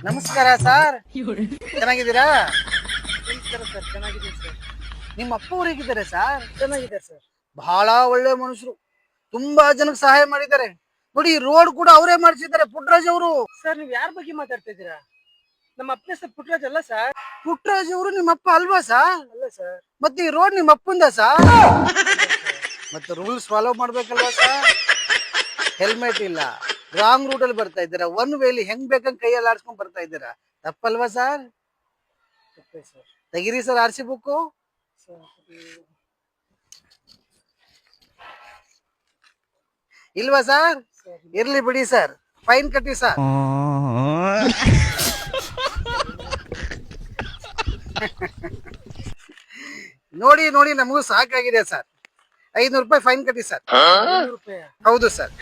ನಮಸ್ಕಾರ ಸರ್, ಚೆನ್ನಾಗಿದ್ದೀರಾ? ನಮಸ್ಕಾರ ಸರ್, ಚೆನ್ನಾಗಿದ್ದೀನಿ ಸರ್. ನಿಮ್ಮ ಅಪ್ಪ ಅವ್ರು ಹೇಗಿದ್ದಾರೆ ಸರ್? ಚೆನ್ನಾಗಿದ್ದಾರೆ ಸರ್. ಬಹಳ ಒಳ್ಳೆ ಮನುಷ್ಯರು, ತುಂಬಾ ಜನಕ್ಕೆ ಸಹಾಯ ಮಾಡಿದ್ದಾರೆ. ನೋಡಿ, ರೋಡ್ ಕೂಡ ಅವರೇ ಮಾಡಿಸಿದ್ದಾರೆ, ಪುಟ್ಟರಾಜ್ ಅವರು. ಸರ್, ನೀವು ಯಾರ ಬಗ್ಗೆ ಮಾತಾಡ್ತಾ ಇದ್ದೀರಾ? ನಮ್ಮ ಅಪ್ಪನೇ ಸರ್ ಪುಟ್ಟರಾಜ್ ಅಲ್ಲ ಸರ್. ಪುಟ್ಟರಾಜ್ ಅವರು ನಿಮ್ಮ ಅಪ್ಪ ಅಲ್ವಾ ಸರ್? ಅಲ್ಲ ಸರ್. ಮತ್ತೆ ಈ ರೋಡ್ ನಿಮ್ಮ ಅಪ್ಪಂದ ಸರ್? ಮತ್ತೆ ರೂಲ್ಸ್ ಫಾಲೋ ಮಾಡ್ಬೇಕಲ್ವಾ ಸರ್? ಹೆಲ್ಮೆಟ್ ಇಲ್ಲ, ರಾಂಗ್ ರೂಟ್ ಅಲ್ಲಿ ಬರ್ತಾ ಇದ್ದೀರಾ, ಒನ್ ವೇಲಿ ಹೆಂಗ್ ಬೇಕಂಗ್ ಕೈಯಲ್ಲಿ ಆಡ್ಸ್ಕೊಂಡ್ ಬರ್ತಾ ಇದ್ದೀರಾ, ತಪ್ಪಲ್ವಾ ಸರ್? ತಪ್ಪೇ ಸರ್. ತೆಗಿರಿ ಸರ್ ಆರ್ ಸಿ ಬುಕ್ಕು. ಇಲ್ವಾ ಸರ್? ಇರ್ಲಿ ಬಿಡಿ ಸರ್, ಫೈನ್ ಕಟ್ಟಿ ಸರ್. ನೋಡಿ ನೋಡಿ, ನಮಗೂ ಸಾಕಾಗಿದೆ ಸರ್. 500 ರೂಪಾಯಿ ಫೈನ್ ಕಟ್ಟಿ ಸರ್. 500 ರೂಪಾಯಿ? ಹೌದು ಸರ್.